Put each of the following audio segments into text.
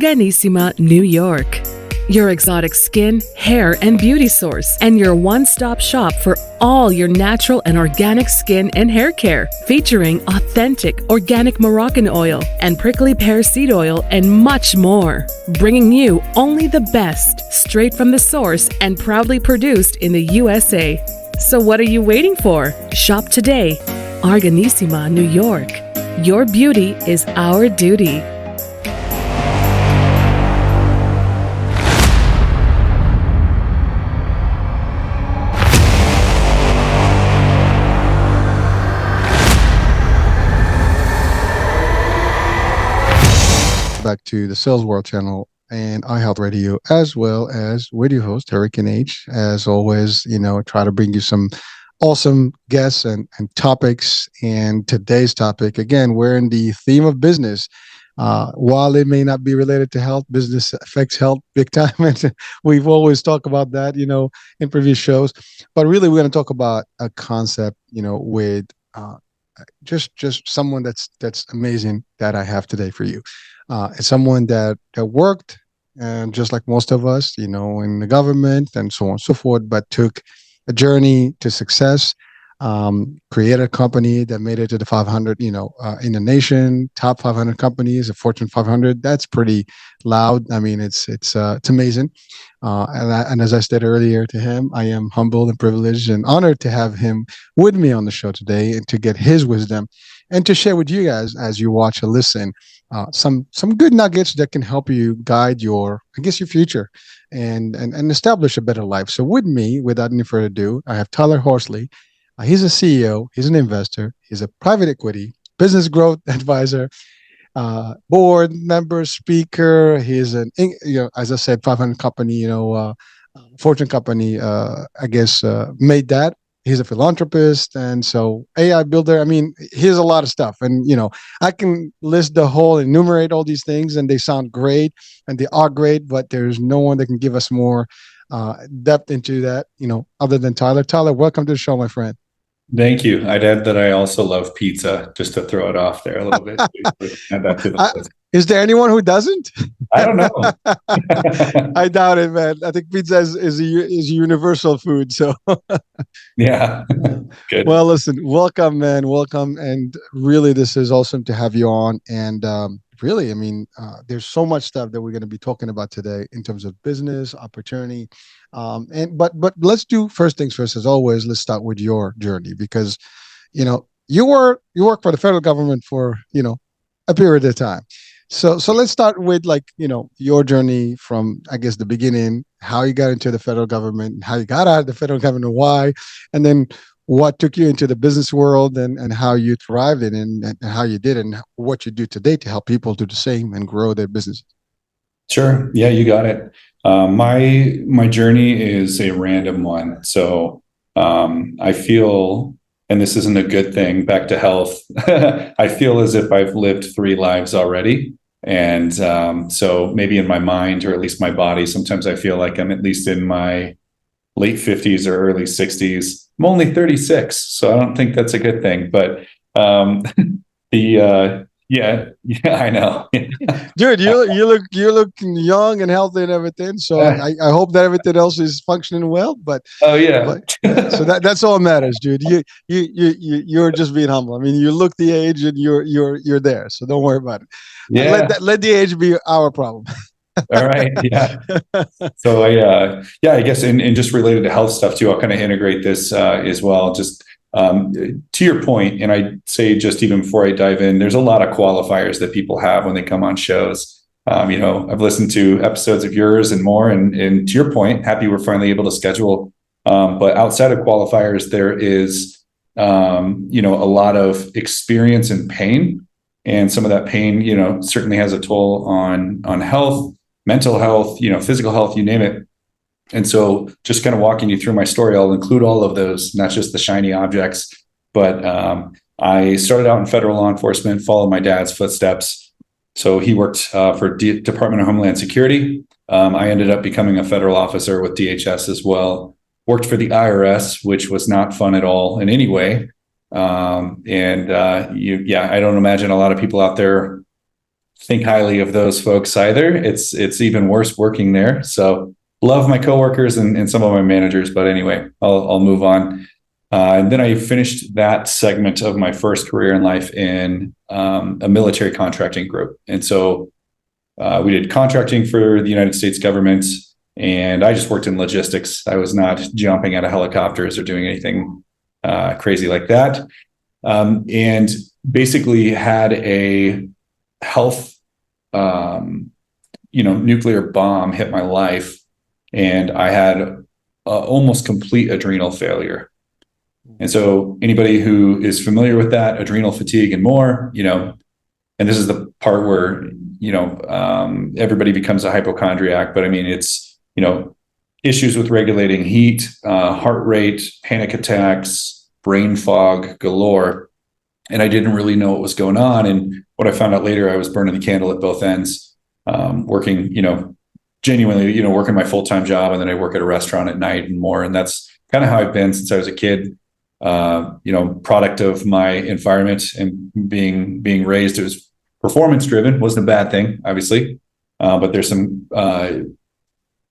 Organissima, New York. Your exotic skin, hair, and beauty source, and your one-stop shop for all your natural and organic skin and hair care, featuring authentic organic Moroccan oil and prickly pear seed oil and much more. Bringing you only the best, straight from the source and proudly produced in the USA. So what are you waiting for? Shop today. Organissima, New York. Your beauty is our duty. Back to the Sales World channel and iHealth Radio, as well as with your host, Hurricane H. As always, try to bring you some awesome guests and topics. And today's topic, again, we're in the theme of business. While it may not be related to health, business affects health big time. And we've always talked about that, in previous shows. But really, we're going to talk about a concept, with just someone that's amazing that I have today for you. It's someone that worked, and just like most of us, in the government and so on and so forth, but took a journey to success, created a company that made it to the 500, in the nation, top 500 companies, a Fortune 500. That's pretty loud. I mean, it's amazing. And as I said earlier to him, I am humbled and privileged and honored to have him with me on the show today and to get his wisdom and to share with you guys as you watch and listen some good nuggets that can help you guide your future and establish a better life. So with me, without any further ado, I have Tyler Horsley. He's a CEO, he's an investor, he's a private equity, business growth advisor, board member, speaker. He's as I said, 500 company, Fortune company, made that. He's a philanthropist, and so AI builder. I mean, here's a lot of stuff, and I can list enumerate all these things, and they sound great, and they are great, but there's no one that can give us more depth into that, other than Tyler. Tyler, welcome to the show, my friend. Thank you. I'd add that I also love pizza, just to throw it off there a little bit. Add that to the list. Is there anyone who doesn't? I don't know. I doubt it, man. I think pizza is a universal food. So yeah, good. Well, listen, welcome, man. Welcome. And really, this is awesome to have you on. And really, I mean, there's so much stuff that we're going to be talking about today in terms of business, opportunity. But let's do first things first, as always. Let's start with your journey, because, you work for the federal government for, a period of time. So let's start with your journey from, the beginning, how you got into the federal government, how you got out of the federal government, why, and then what took you into the business world and how you thrived in and how you did and what you do today to help people do the same and grow their business. Sure. Yeah, you got it. My journey is a random one. So I feel, and this isn't a good thing, back to health, I feel as if I've lived 3 lives already. And so maybe in my mind, or at least my body, sometimes I feel like I'm at least in my late 50s or early 60s. I'm only 36, so I don't think that's a good thing. But yeah, I know. Dude, you look young and healthy and everything. So I hope that everything else is functioning well. But oh yeah, so that's all that matters, dude. You're just being humble. I mean, you look the age and you're there. So don't worry about it. Yeah, let the age be our problem. All right. Yeah. So I guess, and just related to health stuff too, I'll kind of integrate this as well. Just to your point, and I say just even before I dive in, there's a lot of qualifiers that people have when they come on shows. I've listened to episodes of yours and more, and to your point, happy we're finally able to schedule. But outside of qualifiers, there is, a lot of experience and pain. And some of that pain, certainly has a toll on health, mental health, physical health, you name it. And so just kind of walking you through my story, I'll include all of those, not just the shiny objects, but I started out in federal law enforcement, followed my dad's footsteps. So he worked for Department of Homeland Security. I ended up becoming a federal officer with DHS as well. Worked for the IRS, which was not fun at all in any way. I don't imagine a lot of people out there think highly of those folks either. It's even worse working there. So love my coworkers and some of my managers, but anyway, I'll move on. And then I finished that segment of my first career in life in a military contracting group. And so we did contracting for the United States government, and I just worked in logistics. I was not jumping out of helicopters or doing anything crazy like that. And basically had a health, nuclear bomb hit my life, and I had almost complete adrenal failure. And so anybody who is familiar with that, adrenal fatigue and more, and this is the part where, everybody becomes a hypochondriac, but I mean, it's, issues with regulating heat, heart rate, panic attacks, brain fog galore. And I didn't really know what was going on. And what I found out later, I was burning the candle at both ends, working, genuinely, working my full-time job. And then I work at a restaurant at night and more. And that's kind of how I've been since I was a kid. Product of my environment and being raised, it was performance driven. Wasn't a bad thing, obviously, but there's some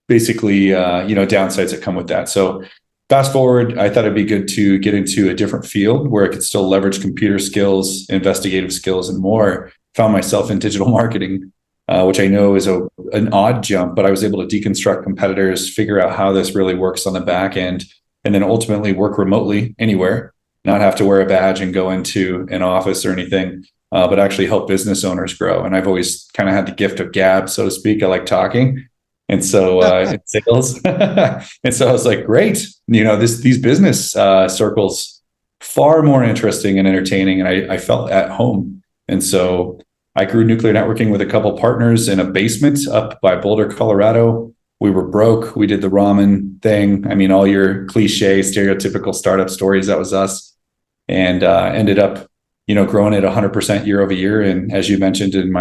downsides that come with that. So fast forward, I thought it'd be good to get into a different field where I could still leverage computer skills, investigative skills, and more. Found myself in digital marketing, which I know is an odd jump, but I was able to deconstruct competitors, figure out how this really works on the back end, and then ultimately work remotely anywhere, not have to wear a badge and go into an office or anything, but actually help business owners grow. And I've always kind of had the gift of gab, so to speak. I like talking. And so in sales. And so I was like, great, these business circles, far more interesting and entertaining. And I felt at home. And so I grew nuclear networking with a couple partners in a basement up by Boulder, Colorado. We were broke. We did the ramen thing. I mean, all your cliche, stereotypical startup stories, that was us. And ended up, growing at 100% year over year. And as you mentioned in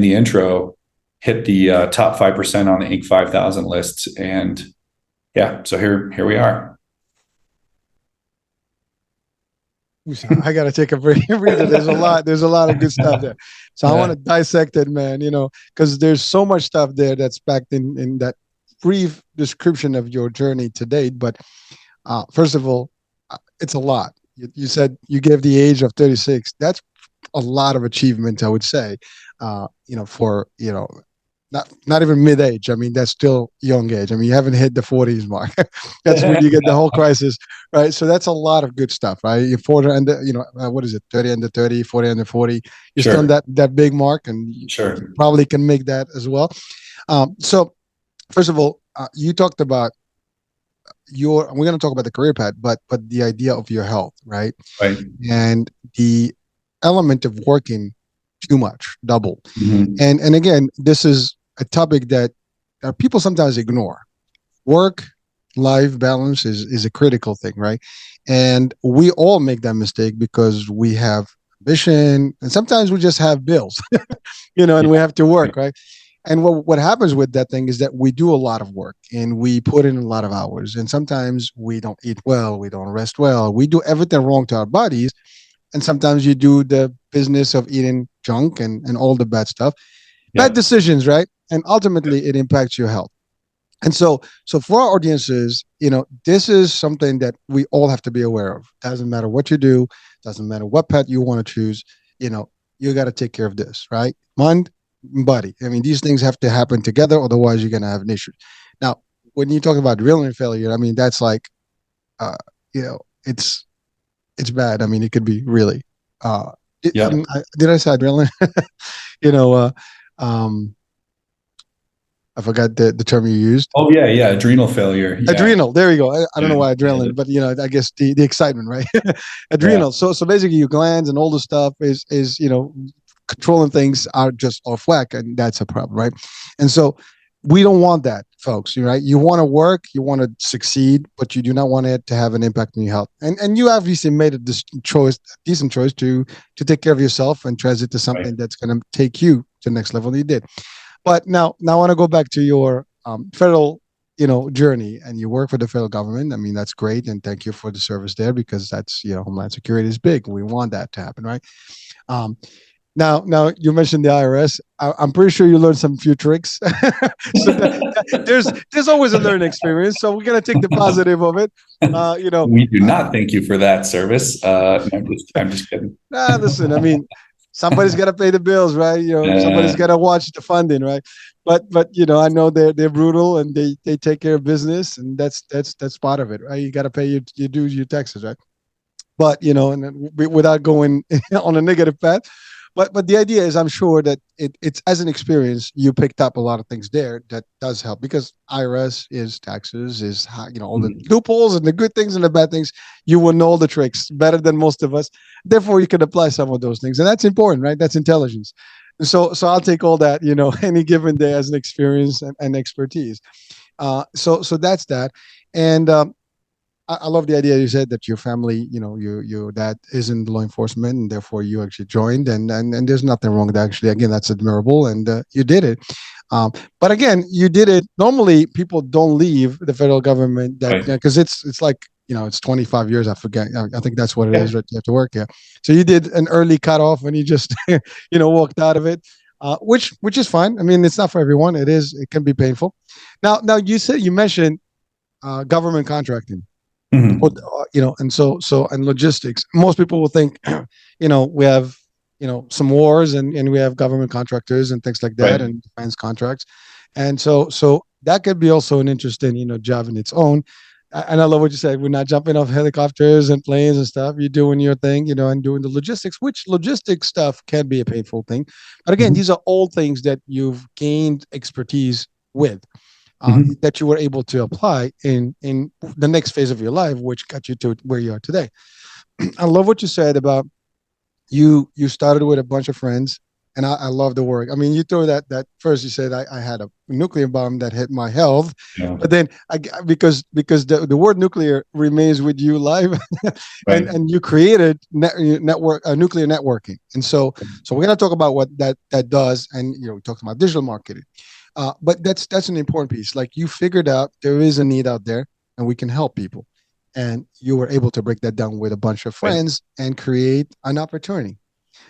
the intro, hit the top 5% on the Inc. 5000 list. And yeah, so here we are. I got to take a break. There's a lot of good stuff there. So I want to dissect it, man, because there's so much stuff there that's packed in that brief description of your journey to date. But first of all, it's a lot. You said you gave the age of 36. That's a lot of achievement, I would say, for, not even mid-age. I mean, that's still young age. I mean, you haven't hit the 40s mark. That's when you get the whole crisis, right? So that's a lot of good stuff, right? You're 40 under, what is it? 30 under 30, 40 under 40. You're still on that big mark, and you probably can make that as well. So first of all, you talked about we're going to talk about the career path, but the idea of your health, right? Right. And the element of working too much, double. Mm-hmm. And again, this is a topic that people sometimes ignore. Work-life balance is a critical thing, right? And we all make that mistake because we have ambition, and sometimes we just have bills, and we have to work, right? And what happens with that thing is that we do a lot of work and we put in a lot of hours, and sometimes we don't eat well, we don't rest well, we do everything wrong to our bodies, and sometimes you do the business of eating junk and all the bad stuff. Bad decisions, right? And ultimately it impacts your health. And so for our audiences, this is something that we all have to be aware of. Doesn't matter what you do, doesn't matter what path you want to choose, you got to take care of this, right? Mind, body. I mean, these things have to happen together, otherwise you're going to have an issue. Now, when you talk about adrenaline failure, I mean, that's like, it's bad. I mean, it could be really, did I say adrenaline? I forgot the term you used. Oh yeah. Adrenal failure. Yeah. Adrenal. There you go. I don't know why adrenaline, but I guess the excitement, right? Adrenal. Yeah. So basically your glands and all the stuff is controlling things are just off whack, and that's a problem, right? And so we don't want that, folks. Right? You want to work, you want to succeed, but you do not want it to have an impact on your health. And you obviously made a decent choice to take care of yourself and transit to something that's going to take you to the next level. You did. But now I want to go back to your federal, journey, and you work for the federal government. I mean, that's great, and thank you for the service there, because that's Homeland Security is big. We want that to happen, right? Now you mentioned the IRS. I'm pretty sure you learned some few tricks. So there's always a learning experience. So we're gonna take the positive of it. You know, We do not thank you for that service. No, I'm just kidding. nah, listen. I mean, somebody's got to pay the bills, right? You know, somebody's Uh, got to watch the funding, right? But you know, I know they're brutal and they take care of business, and that's part of it, right? You got to pay your dues, your taxes, right? But you know, and without going on a negative path, but the idea is, I'm sure that it's as an experience, you picked up a lot of things there that does help, because IRS is taxes, is how, you know, all the loopholes and the good things and the bad things. You will know the tricks better than most of us. Therefore, you can apply some of those things, and that's important, right? That's intelligence. So I'll take all that, you know, any given day as an experience and expertise. So that's that. And I love the idea you said that your family, you know, your dad is in law enforcement, and therefore you actually joined, and there's nothing wrong with that. Actually, again, that's admirable, and you did it. But again, you did it. Normally, people don't leave the federal government that, right. because it's like, you know, it's 25 years. I forget. I think that's what it Yeah. is. Right? You have to work here. So you did an early cutoff, and you just you know, walked out of it, which is fine. I mean, it's not for everyone. It can be painful. Now you mentioned government contracting, or, Mhm. you know, and and logistics. Most people will think, you know, we have, you know, some wars, and we have government contractors and things like that, Right. and defense contracts, and so that could be also an interesting, you know, job in its own. And I love what you said. We're not jumping off helicopters and planes and stuff. You're doing your thing, you know, and doing the logistics, which logistics stuff can be a painful thing. But again, Mhm. these are all things that you've gained expertise with, Mhm. that you were able to apply in the next phase of your life, which got you to where you are today. I love what you said about you started with a bunch of friends, and I love the work. I mean, you throw that first. You said I had a nuclear bomb that hit my health, Yeah. but then because the word nuclear remains with you live, Right. and you created network nuclear networking, and so we're gonna talk about what that does, and you know, we talked about digital marketing. But that's an important piece. Like, you figured out there is a need out there, and we can help people, and you were able to break that down with a bunch of Right. friends and create an opportunity.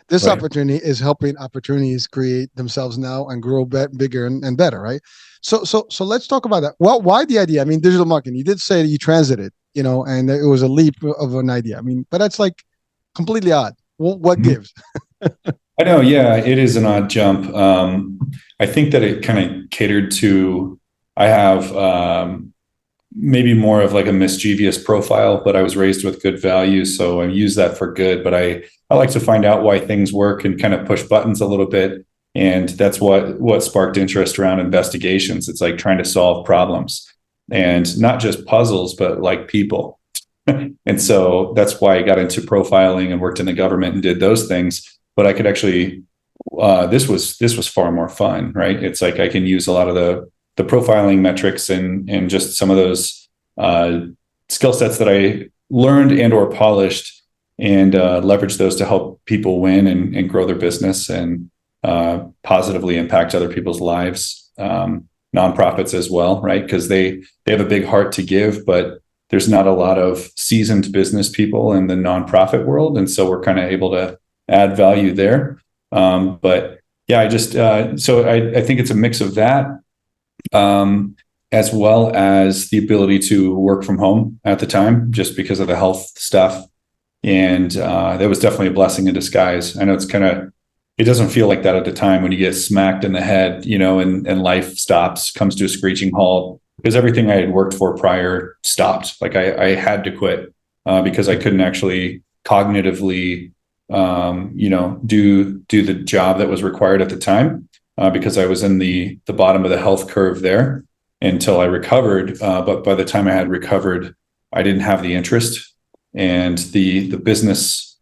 This Right. opportunity is helping opportunities create themselves now and grow bigger and better, right? So let's talk about that. Well, why the idea? I mean, digital marketing. You did say that you transited, you know, and it was a leap of an idea. I mean, but that's like completely odd. What Mhm. gives? I know. Yeah, it is an odd jump. I think that it kind of catered to. I have maybe more of like a mischievous profile, but I was raised with good values, so I use that for good. But I like to find out why things work and kind of push buttons a little bit, and that's what sparked interest around investigations. It's like trying to solve problems, and not just puzzles, but like people. And so that's why I got into profiling and worked in the government and did those things. But I could actually, this was far more fun, right? It's like I can use a lot of the profiling metrics and just some of those skill sets that I learned and or polished, and leverage those to help people win and grow their business, and positively impact other people's lives. Nonprofits as well, right? Because they have a big heart to give, but there's not a lot of seasoned business people in the nonprofit world, and so we're kind of able to add value there. But yeah, I just so I think it's a mix of that, um, as well as the ability to work from home at the time, just because of the health stuff. And that was definitely a blessing in disguise. I know it doesn't feel like that at the time when you get smacked in the head, you know, and life comes to a screeching halt, because everything I had worked for prior stopped. Like I had to quit because I couldn't actually cognitively, you know, do the job that was required at the time, because I was in the bottom of the health curve there until I recovered. But by the time I had recovered, I didn't have the interest and the business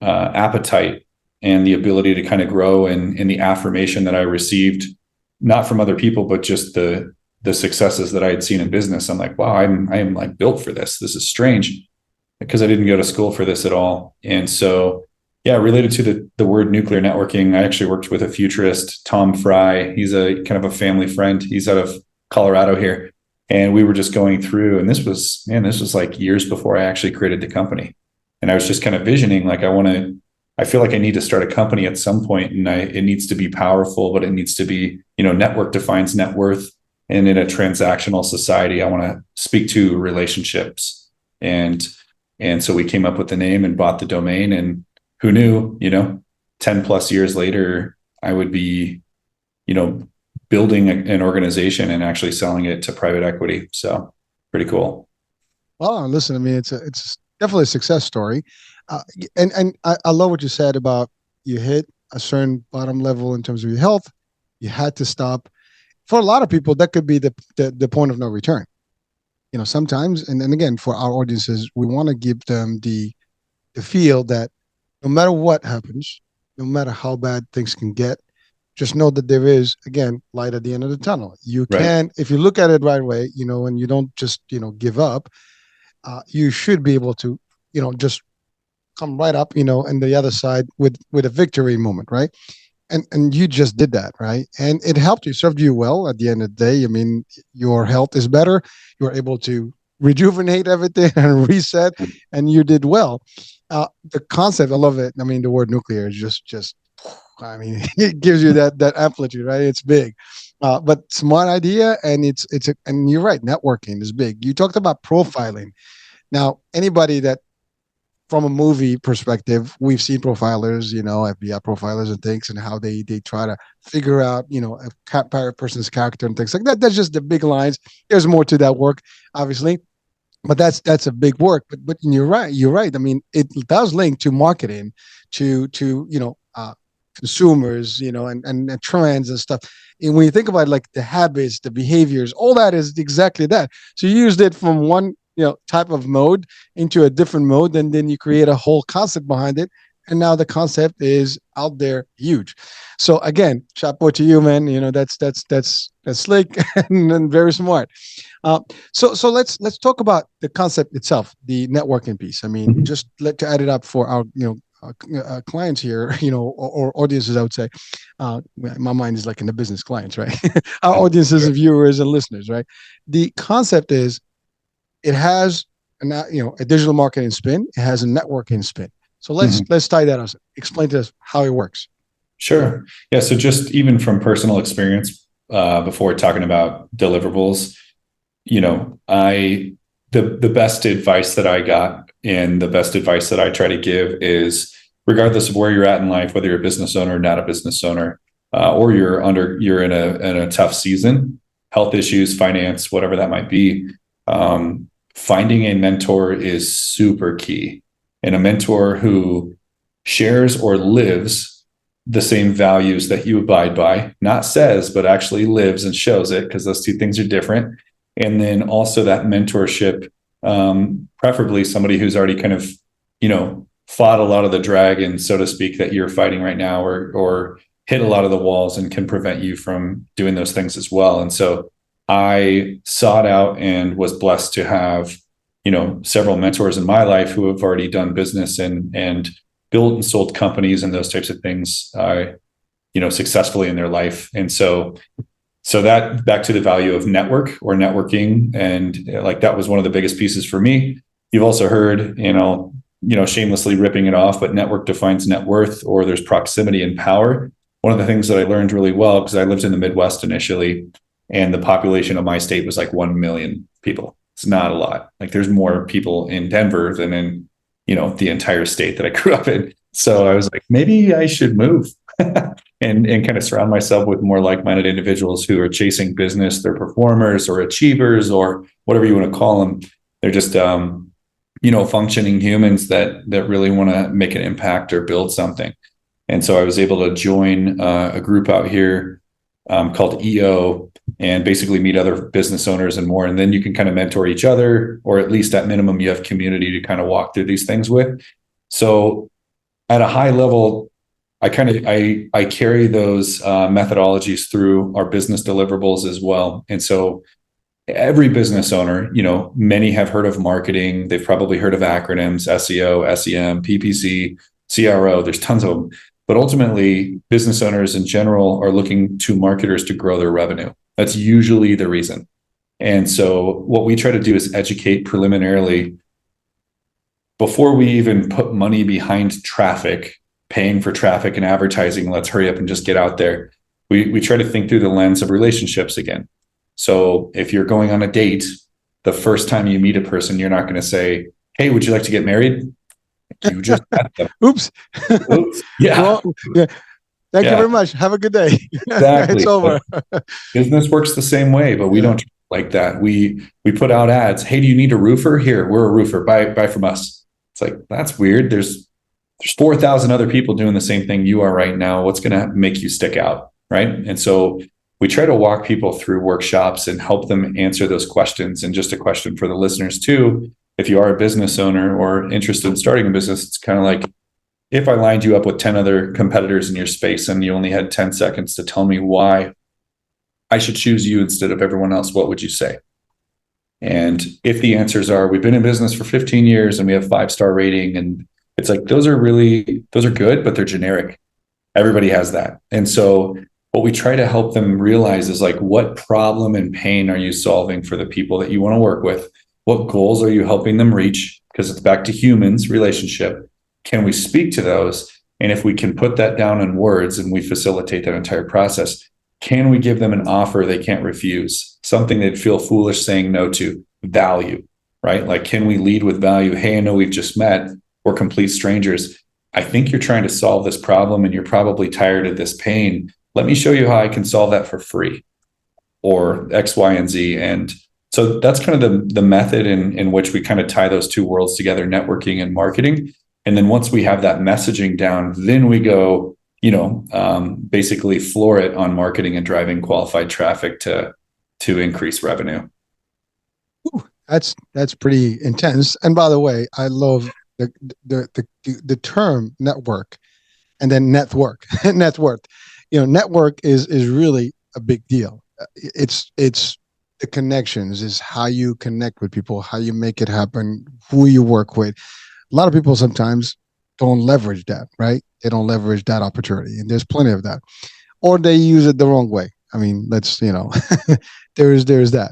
appetite and the ability to kind of grow, and the affirmation that I received, not from other people, but just the successes that I had seen in business. I'm like, wow, I am like built for this. This is strange, because I didn't go to school for this at all. And so, yeah, related to the word nuclear networking, I actually worked with a futurist, Tom Fry. He's a kind of a family friend. He's out of Colorado here. And we were just going through, and this was like years before I actually created the company. And I was just kind of visioning, like, I want to I feel like I need to start a company at some point, and it needs to be powerful, but it needs to be, network defines net worth. And in a transactional society, I want to speak to relationships. And so we came up with the name and bought the domain, and who knew, 10 plus years later, I would be, building an organization and actually selling it to private equity. So pretty cool. Well, listen, I mean, it's definitely a success story. And I love what you said about you hit a certain bottom level in terms of your health. You had to stop. For a lot of people, that could be the point of no return. Sometimes, and again, for our audiences, we want to give them the feel that no matter what happens, no matter how bad things can get, just know that there is, again, light at the end of the tunnel. You can, if you look at it right away, and you don't just, give up, you should be able to, just come right up, and the other side with a victory moment, right? And you just did that, right? And it helped you, served you well at the end of the day. I mean, your health is better. You're able to rejuvenate everything and reset, and you did well. The concept, I love it. I mean, the word nuclear is just I mean, it gives you that amplitude, right? It's big, but smart idea, and and you're right. Networking is big. You talked about profiling. Now, anybody that, from a movie perspective, we've seen profilers, FBI profilers and things, and how they try to figure out, a person's character and things like that. That's just the big lines. There's more to that work, obviously, but that's a big work. But you're right. You're right. I mean, it does link to marketing, to consumers, and trends and stuff. And when you think about like the habits, the behaviors, all that is exactly that. So you used it from one, type of mode into a different mode, and then you create a whole concept behind it. And now the concept is out there, huge. So again, chapeau to you, man. That's slick and very smart. So let's talk about the concept itself, the networking piece. I mean, just to add it up for our, clients here, or audiences, I would say. My mind is like in the business clients, right? Our audiences, viewers, and listeners, right? The concept is, it has a digital marketing spin. It has a networking spin. So let's tie that up. Explain to us how it works. Sure. Yeah. So just even from personal experience, before talking about deliverables, the best advice that I got, and the best advice that I try to give is, regardless of where you're at in life, whether you're a business owner, not a business owner, or you're in a tough season, health issues, finance, whatever that might be, finding a mentor is super key. And a mentor who shares or lives the same values that you abide by, not says, but actually lives and shows it, because those two things are different. And then also that mentorship, preferably somebody who's already kind of, fought a lot of the dragons, so to speak, that you're fighting right now, or hit a lot of the walls and can prevent you from doing those things as well. And so I sought out and was blessed to have, several mentors in my life who have already done business and built and sold companies and those types of things, successfully in their life. And so that, back to the value of network or networking. And like, that was one of the biggest pieces for me. You've also heard, shamelessly ripping it off, but network defines net worth, or there's proximity and power. One of the things that I learned really well, because I lived in the Midwest initially, and the population of my state was like 1 million people. It's not a lot. Like, there's more people in Denver than in, the entire state that I grew up in. So I was like, maybe I should move and kind of surround myself with more like-minded individuals who are chasing business. They're performers or achievers or whatever you want to call them. They're just, functioning humans that really want to make an impact or build something. And so I was able to join a group out here called EO, and basically meet other business owners and more. And then you can kind of mentor each other, or at least at minimum, you have community to kind of walk through these things with. So at a high level, I carry those methodologies through our business deliverables as well. And so every business owner, many have heard of marketing. They've probably heard of acronyms: SEO, SEM, PPC, CRO. There's tons of them. But ultimately, business owners in general are looking to marketers to grow their revenue. That's usually the reason. And so what we try to do is educate preliminarily before we even put money behind traffic, paying for traffic and advertising. Let's hurry up and just get out there. We try to think through the lens of relationships again. So if you're going on a date, the first time you meet a person, you're not going to say, "Hey, would you like to get married?" You just met them. Oops. Oops. Yeah. Well, yeah. Thank you very much. Have a good day. Exactly. It's over. Business works the same way, but we don't like that. We put out ads. "Hey, do you need a roofer? Here, we're a roofer. Buy from us." It's like, that's weird. There's 4,000 other people doing the same thing you are right now. What's going to make you stick out, right? And so we try to walk people through workshops and help them answer those questions. And just a question for the listeners too, if you are a business owner or interested in starting a business, it's kind of like, if I lined you up with 10 other competitors in your space and you only had 10 seconds to tell me why I should choose you instead of everyone else, what would you say? And if the answers are, we've been in business for 15 years and we have 5-star rating, and it's like, those are good, but they're generic. Everybody has that. And so what we try to help them realize is like, what problem and pain are you solving for the people that you want to work with? What goals are you helping them reach? Because it's back to humans, relationship. Can we speak to those? And if we can put that down in words and we facilitate that entire process, can we give them an offer they can't refuse? Something they'd feel foolish saying no to. Value, right? Like, can we lead with value? "Hey, I know we've just met. We're complete strangers. I think you're trying to solve this problem and you're probably tired of this pain. Let me show you how I can solve that for free," or X, Y, and Z. And so that's kind of the method in which we kind of tie those two worlds together, networking and marketing. And then once we have that messaging down, then we go, basically floor it on marketing and driving qualified traffic to increase revenue. Ooh, that's pretty intense. And by the way, I love the term network, and then network. Net worth. Network is really a big deal. It's the connections, is how you connect with people, how you make it happen, who you work with. A lot of people sometimes don't leverage that, right? They don't leverage that opportunity, and there's plenty of that, or they use it the wrong way. I mean, there's that.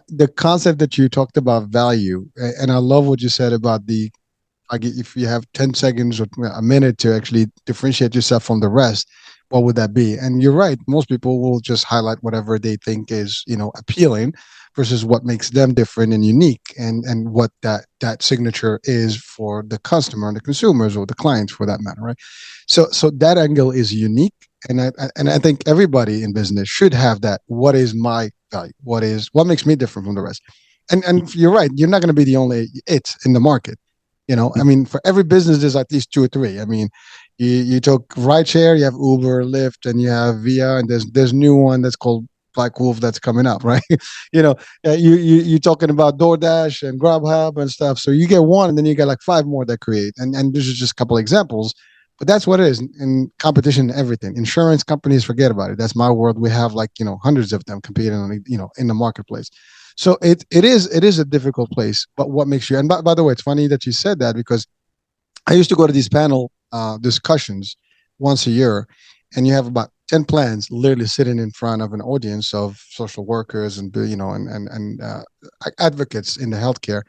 The concept that you talked about, value, and I love what you said about if you have 10 seconds or a minute to actually differentiate yourself from the rest, what would that be? And you're right. Most people will just highlight whatever they think is, appealing versus what makes them different and unique, and what that signature is for the customer and the consumers or the clients for that matter, right? So that angle is unique. And I think everybody in business should have that. What is my value? What makes me different from the rest? And you're right. You're not going to be the only it in the market. I mean, for every business, there's at least 2 or 3. I mean, you took rideshare, you have Uber, Lyft, and you have Via, and there's new one that's called Black Wolf that's coming up, right? You're talking about DoorDash and Grubhub and stuff. So you get one, and then you get like 5 more that create. And this is just a couple of examples, but that's what it is in competition. Everything, insurance companies, forget about it. That's my world. We have hundreds of them competing on in the marketplace. So it is a difficult place. But what makes you? And by the way, it's funny that you said that, because I used to go to these panel discussions once a year, and you have about 10 plans literally sitting in front of an audience of social workers and advocates in the healthcare,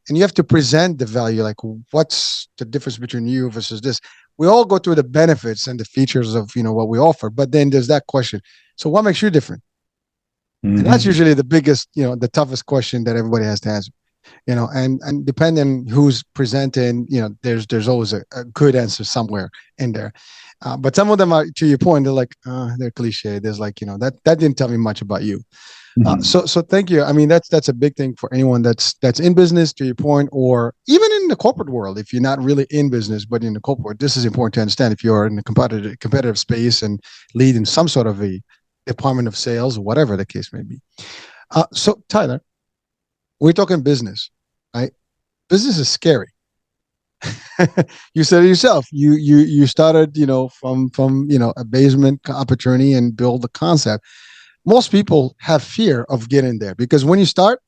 and you have to present the value, like what's the difference between you versus this. We all go through the benefits and the features of what we offer, but then there's that question. So what makes you different? Mm-hmm. And that's usually the biggest, the toughest question that everybody has to answer. And depending who's presenting, there's always a good answer somewhere in there. But some of them are, to your point, they're like, they're cliche. There's that didn't tell me much about you. Mm-hmm. So thank you. I mean, that's a big thing for anyone that's in business, to your point, or even in the corporate world. If you're not really in business, but in the corporate, this is important to understand. If you're in a competitive space and leading some sort of a department of sales, whatever the case may be. So Tyler, we're talking business, right? Business is scary. You said it yourself. You started, from a basement opportunity and build the concept. Most people have fear of getting there, because when you start,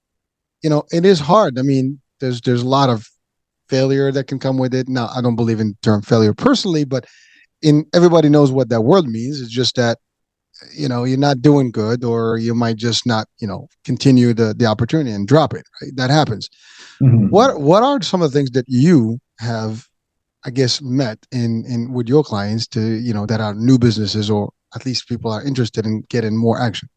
it is hard. I mean, there's a lot of failure that can come with it. Now, I don't believe in the term failure personally, but everybody knows what that word means. It's just that you're not doing good, or you might just not, continue the opportunity and drop it, right? That happens. Mm-hmm. What are some of the things that you have I guess, met in with your clients to, that are new businesses, or at least people are interested in getting more action?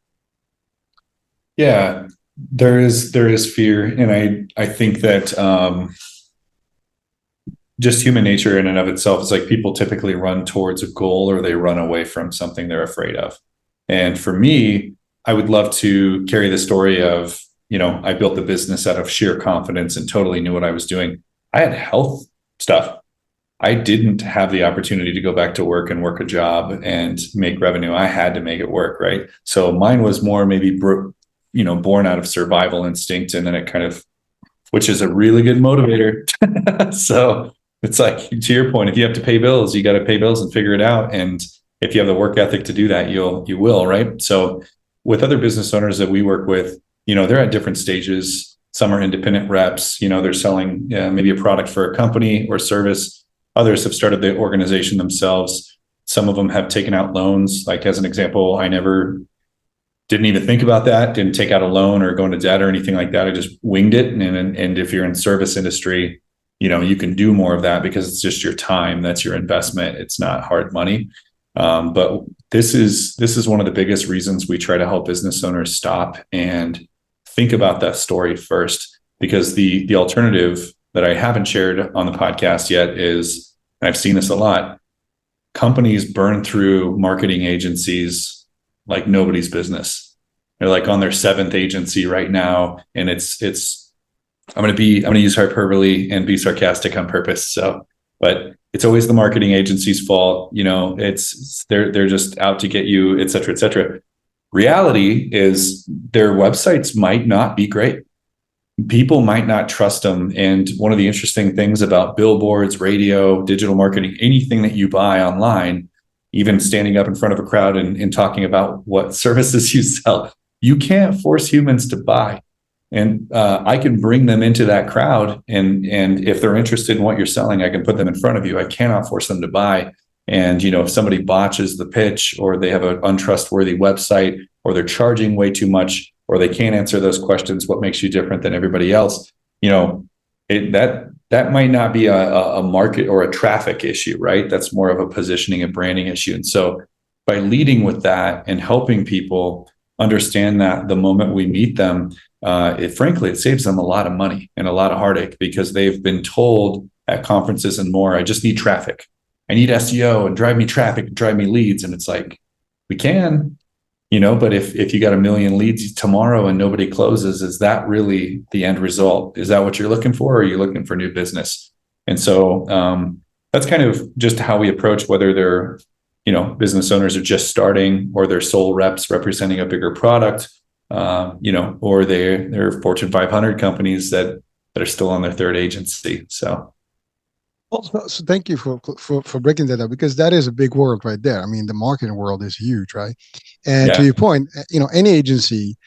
Yeah, there is fear, and I think that just human nature in and of itself is like people typically run towards a goal or they run away from something they're afraid of. And for me, I would love to carry the story of, I built the business out of sheer confidence and totally knew what I was doing. I had health stuff. I didn't have the opportunity to go back to work and work a job and make revenue. I had to make it work, right? So mine was more maybe, born out of survival instinct, and then it kind of, which is a really good motivator. So it's like, to your point, if you have to pay bills, you got to pay bills and figure it out. And if you have the work ethic to do that, you will, right? So with other business owners that we work with, they're at different stages. Some are independent reps, they're selling maybe a product for a company or service. Others have started the organization themselves. Some of them have taken out loans. Like, as an example, I never didn't even think about that, didn't take out a loan or go into debt or anything like that. I just winged it. And if you're in service industry, you can do more of that because it's just your time. That's your investment. It's not hard money. But this is one of the biggest reasons we try to help business owners stop and think about that story first, because the alternative that I haven't shared on the podcast yet is, and I've seen this a lot, companies burn through marketing agencies like nobody's business. They're like on their seventh agency right now. And it's I'm going to use hyperbole and be sarcastic on purpose. So, but it's always the marketing agency's fault. It's they're just out to get you, et cetera, et cetera. Reality is their websites might not be great. People might not trust them. And one of the interesting things about billboards, radio, digital marketing, anything that you buy online, even standing up in front of a crowd and talking about what services you sell, you can't force humans to buy. And I can bring them into that crowd. And if they're interested in what you're selling, I can put them in front of you. I cannot force them to buy. And, if somebody botches the pitch, or they have an untrustworthy website, or they're charging way too much, or they can't answer those questions, what makes you different than everybody else? That might not be a market or a traffic issue, right? That's more of a positioning and branding issue. And so by leading with that and helping people understand that the moment we meet them, it saves them a lot of money and a lot of heartache, because they've been told at conferences and more, I just need traffic. I need SEO and drive me traffic and drive me leads. And it's like, we can, but if you got 1 million leads tomorrow and nobody closes, is that really the end result? Is that what you're looking for? Or are you looking for new business? And so that's kind of just how we approach, whether they're, business owners are just starting, or they're sole reps representing a bigger product, or they're Fortune 500 companies that are still on their third agency. So. Well, so thank you for breaking that up, because that is a big world right there. I mean, the marketing world is huge, right? And to your point, any agency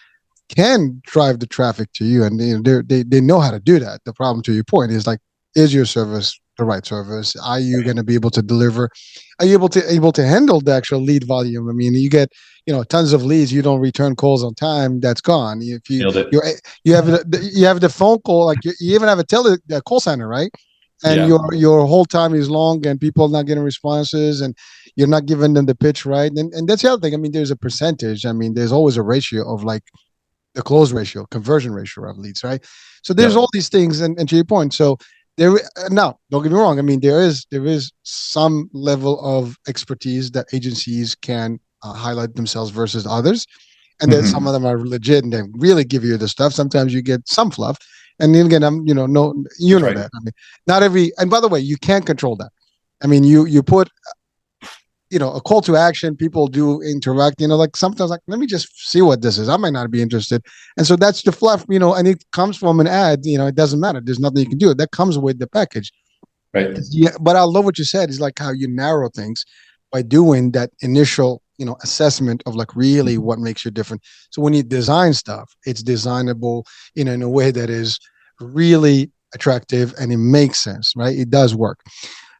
can drive the traffic to you, and they know how to do that. The problem, to your point, is like, is your service the right service? Are you going to be able to deliver? Are you able to handle the actual lead volume? I mean, you get tons of leads, you don't return calls on time, that's gone. If you have the phone call, like you even have a call center, right? And your whole time is long, and people are not getting responses, and you're not giving them the pitch right. And that's the other thing. I mean, there's a percentage. I mean, there's always a ratio of like the close ratio, conversion ratio of leads, right? So there's all these things, and to your point, so now, don't get me wrong. I mean, there is some level of expertise that agencies can highlight themselves versus others, and then some of them are legit and they really give you the stuff. Sometimes you get some fluff. And then again, right. That. I mean, not every, and by the way, you can't control that. I mean, you put, a call to action, people do interact, like sometimes like, let me just see what this is. I might not be interested. And so that's the fluff, and it comes from an ad, it doesn't matter. There's nothing you can do. That comes with the package. Right. Yeah. But I love what you said, is like how you narrow things by doing that initial, assessment of like really what makes you different. So when you design stuff, it's designable in a way that is really attractive and it makes sense, right? It does work.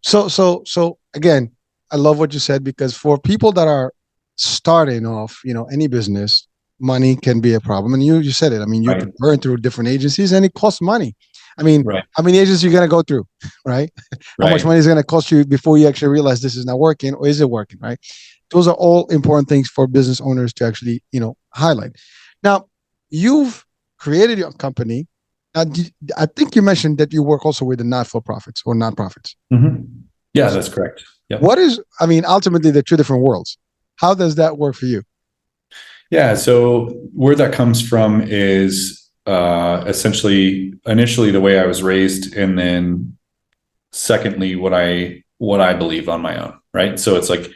So again, I love what you said, because for people that are starting off, any business, money can be a problem. And you said it. I mean, you can burn through different agencies and it costs money. Right. how many agents you're going to go through, right? How much Right. money is going to cost you before you actually realize this is not working, or is it working, right? Those are all important things for business owners to actually, highlight. Now, you've created your company. I think you mentioned that you work also with the not-for-profits or nonprofits. Mm-hmm. Yeah, that's correct. Yep. What is, ultimately, they're two different worlds. How does that work for you? Yeah. So where that comes from is essentially initially the way I was raised, and then secondly what I believe on my own. Right. So it's like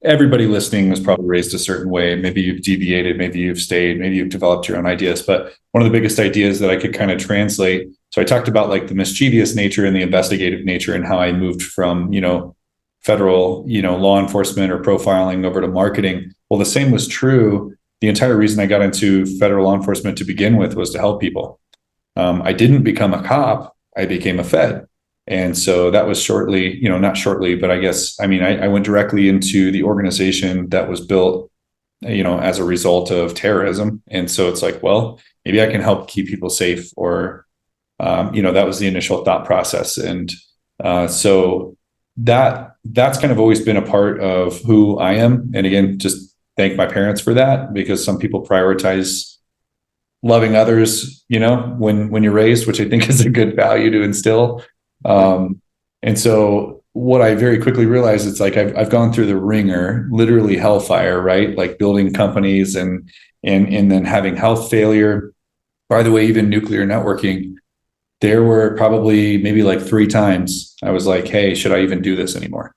everybody listening was probably raised a certain way. Maybe you've deviated, maybe you've stayed, maybe you've developed your own ideas. But one of the biggest ideas that I could kind of translate. So I talked about like the mischievous nature and the investigative nature, and how I moved from, federal, law enforcement or profiling over to marketing. Well, the same was true. The entire reason I got into federal law enforcement to begin with was to help people. I didn't become a cop. I became a Fed. And so that was shortly, not shortly, but I guess, I went directly into the organization that was built, as a result of terrorism. And so it's like, well, maybe I can help keep people safe, or, that was the initial thought process. And so that's kind of always been a part of who I am. And again, just thank my parents for that, because some people prioritize loving others, when you're raised, which I think is a good value to instill. And so what I very quickly realized, it's like, I've gone through the ringer, literally hellfire, right? Like building companies and then having health failure. By the way, even nuclear networking, there were probably maybe like 3 times I was like, hey, should I even do this anymore?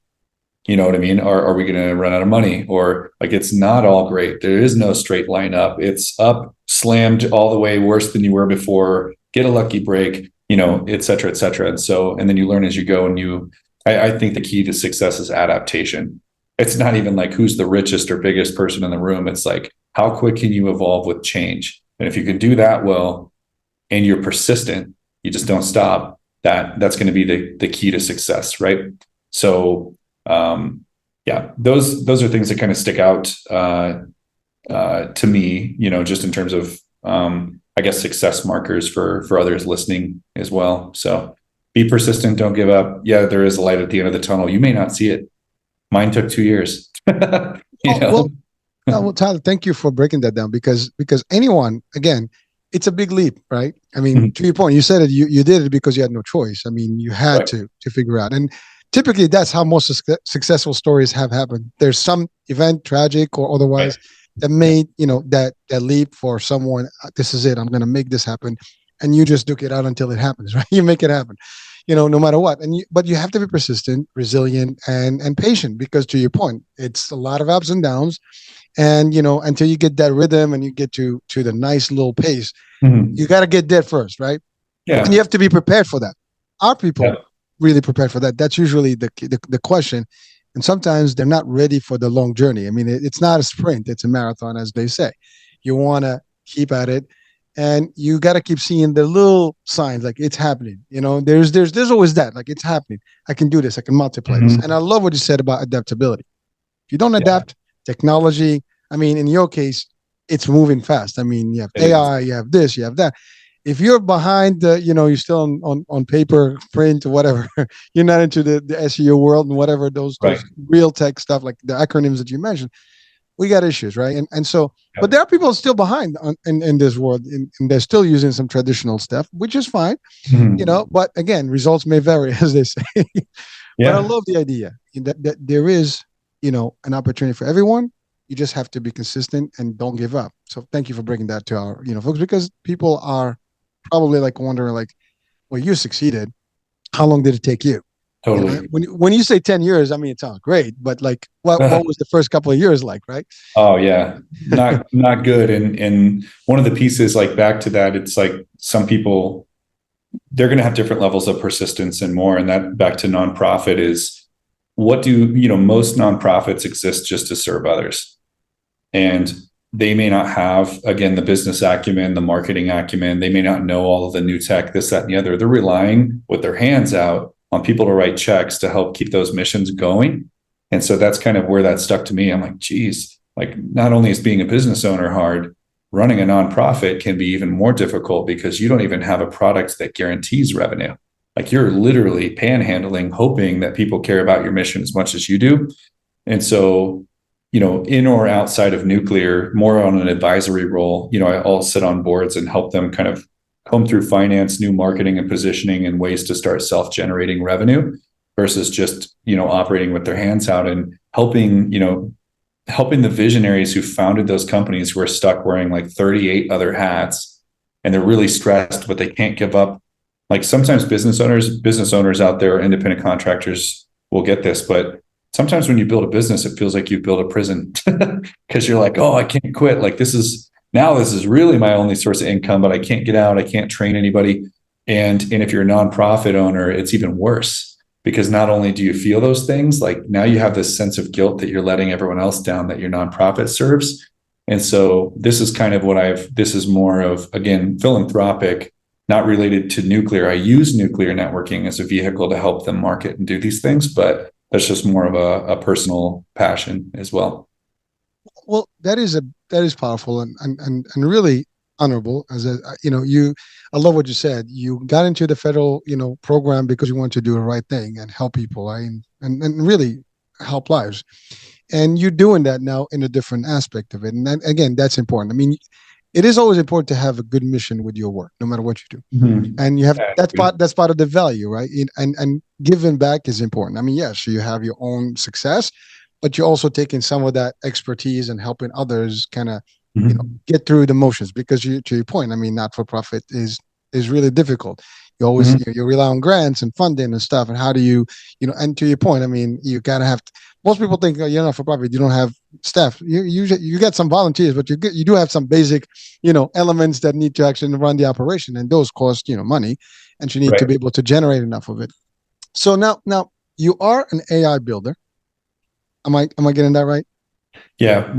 You know what I mean? Or are we going to run out of money? Or like, it's not all great. There is no straight line up. It's up, slammed all the way, worse than you were before, get a lucky break, et cetera, et cetera. And then you learn as you go. And I think the key to success is adaptation. It's not even like who's the richest or biggest person in the room. It's like, how quick can you evolve with change? And if you can do that well, and you're persistent, you just don't stop, that's going to be the key to success. Right. So, those are things that kind of stick out to me, just in terms of, I guess, success markers for others listening as well. So be persistent, don't give up. Yeah, there is a light at the end of the tunnel. You may not see it. Mine took 2 years. Well, Tyler, thank you for breaking that down, because anyone, again, it's a big leap, right? To your point, you said it, you did it because you had no choice. You had Right. to figure out. And typically that's how most successful stories have happened. There's some event, tragic or otherwise, that made, that leap for someone. This is it. I'm going to make this happen. And you just duke it out until it happens, right? You make it happen, no matter what. But you have to be persistent, resilient, and patient, because to your point, it's a lot of ups and downs. And, until you get that rhythm and you get to the nice little pace, you got to get there first, right? Yeah. And you have to be prepared for that. Are people Yeah. really prepared for that? That's usually the question. And sometimes they're not ready for the long journey. It's not a sprint, it's a marathon, as they say. You want to keep at it, and you got to keep seeing the little signs, like it's happening. There's always that, like, it's happening. I can do this. I can multiply this. And I love what you said about adaptability. If you don't adapt, technology, in your case, it's moving fast. You have AI, you have this, you have that. If you're behind you're still on paper, print, or whatever, you're not into the SEO world and whatever, those real tech stuff, like the acronyms that you mentioned, we got issues, right? And so, but there are people still behind in this world, and they're still using some traditional stuff, which is fine, but again, results may vary, as they say. But I love the idea that there is, an opportunity for everyone. You just have to be consistent and don't give up. So thank you for bringing that to our, folks, because people are probably like wondering, like, well, you succeeded. How long did it take you? Totally. When you say 10 years, it sounds great, but like, what was the first couple of years like, right? Oh yeah, not good. And one of the pieces, like, back to that, it's like some people, they're going to have different levels of persistence and more. And that, back to nonprofit, is what do, most nonprofits exist just to serve others. And they may not have, again, the business acumen, the marketing acumen. They may not know all of the new tech, this, that, and the other. They're relying with their hands out on people to write checks to help keep those missions going. And so that's kind of where that stuck to me. I'm like, geez, like, not only is being a business owner hard, running a nonprofit can be even more difficult because you don't even have a product that guarantees revenue. Like you're literally panhandling, hoping that people care about your mission as much as you do. And so, in or outside of nuclear, more on an advisory role, I'll sit on boards and help them kind of comb through finance, new marketing and positioning, and ways to start self-generating revenue versus just, operating with their hands out and helping the visionaries who founded those companies who are stuck wearing like 38 other hats and they're really stressed, but they can't give up. Like sometimes business owners out there, independent contractors will get this, but sometimes when you build a business, it feels like you build a prison because you're like, oh, I can't quit. Like this is really my only source of income, but I can't get out. I can't train anybody. And if you're a nonprofit owner, it's even worse because not only do you feel those things, like now you have this sense of guilt that you're letting everyone else down that your nonprofit serves. And so this is kind of this is more of, again, philanthropic, not related to nuclear. I use nuclear networking as a vehicle to help them market and do these things, but that's just more of a personal passion as well. Well, that is powerful and really honorable. I love what you said. You got into the federal, program because you want to do the right thing and help people, right? And really help lives. And you're doing that now in a different aspect of it. And then, again, that's important. I mean, it is always important to have a good mission with your work, no matter what you do. Mm-hmm. And you have that's part of the value, right? And giving back is important. I mean, yes, you have your own success, but you're also taking some of that expertise and helping others kind of, get through the motions. Because to your point, I mean, not for profit is really difficult. You always you rely on grants and funding and stuff. And how do you, and to your point, I mean, you gotta have. Most people think you're not for profit. You don't have staff. You get some volunteers, but you do have some basic, elements that need to actually run the operation, and those cost money, and you need to be able to generate enough of it. So now you are an AI builder. Am I getting that right? Yeah,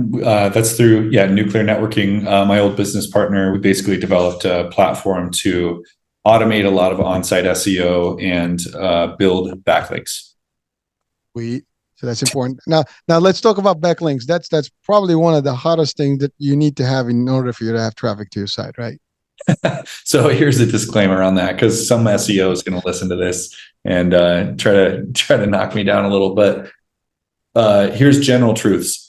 that's through nuclear networking. My old business partner, we basically developed a platform to automate a lot of on-site SEO and build backlinks. So that's important. Now let's talk about backlinks. That's probably one of the hottest things that you need to have in order for you to have traffic to your site, right? So here's a disclaimer on that, because some SEO is going to listen to this and try to knock me down a little. But here's general truths.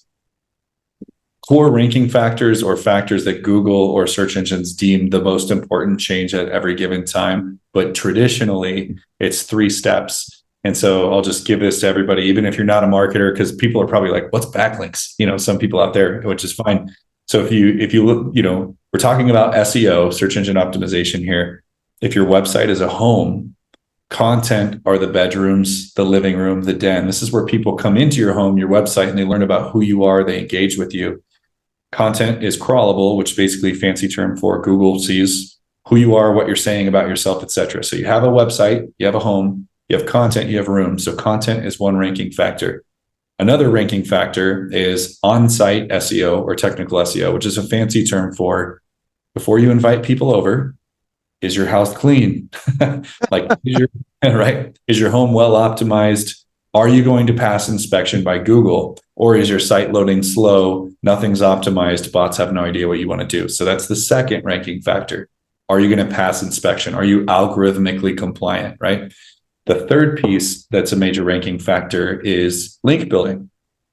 Core ranking factors, or factors that Google or search engines deem the most important, change at every given time. But traditionally, it's 3 steps. And so I'll just give this to everybody, even if you're not a marketer, because people are probably like, what's backlinks? Some people out there, which is fine. So if you look, we're talking about SEO, search engine optimization here. If your website is a home, content are the bedrooms, the living room, the den. This is where people come into your home, your website, and they learn about who you are, they engage with you. Content is crawlable, which is basically a fancy term for Google sees who you are, what you're saying about yourself, etc. So you have a website, you have a home, you have content, you have a room. So content is one ranking factor. Another ranking factor is on-site SEO, or technical SEO, which is a fancy term for, before you invite people over, is your house clean? Is your home well optimized? Are you going to pass inspection by Google? Or is your site loading slow? Nothing's optimized. Bots have no idea what you want to do. So that's the second ranking factor. Are you going to pass inspection? Are you algorithmically compliant, right? The third piece that's a major ranking factor is link building.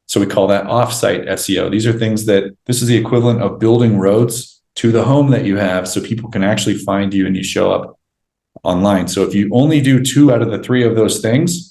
So we call that offsite SEO. These are things this is the equivalent of building roads to the home that you have so people can actually find you and you show up online. So if you only do 2 out of the 3 of those things,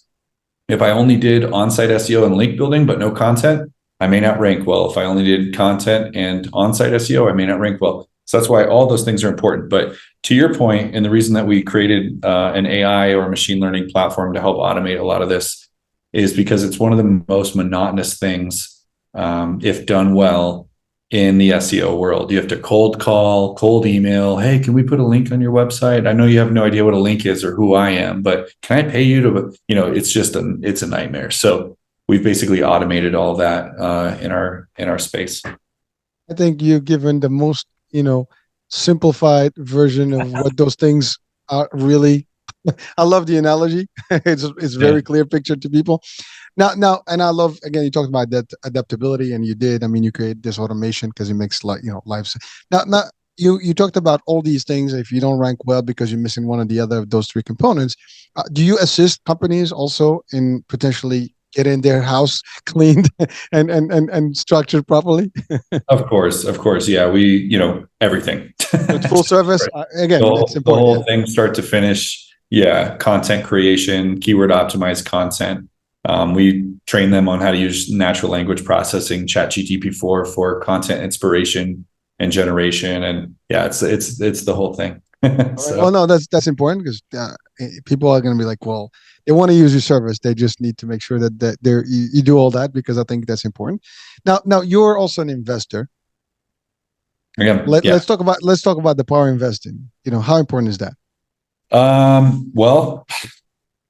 if I only did on-site SEO and link building, but no content, I may not rank well. If I only did content and on-site SEO, I may not rank well. So that's why all those things are important. But to your point, and the reason that we created an AI or machine learning platform to help automate a lot of this is because it's one of the most monotonous things, if done well, in the SEO world. You have to cold call, cold email. Hey, can we put a link on your website? I know you have no idea what a link is or who I am, but can I pay you to, it's a nightmare. So we've basically automated all that in our space. I think you've given the most, simplified version of what those things are really I love the analogy. It's Yeah. very clear picture to people. Now, and I love, again, you talked about that adaptability, and you did. I mean, you create this automation because it makes life. Now, you talked about all these things. If you don't rank well because you're missing one or the other of those three components, do you assist companies also in potentially getting their house cleaned and structured properly? Of course. Yeah. Everything. With full service, Right. again, it's The important. whole thing, start to finish. Yeah. Content creation, keyword optimized content. We train them on how to use natural language processing, ChatGPT-4 for content inspiration and generation. And yeah, it's the whole thing. All right. Well, no, that's important because people are going to be like, well, they want to use your service. They just need to make sure that you do all that, because I think that's important. Now you're also an investor. Again, yeah. Let's talk about the power investing. How important is that? Well,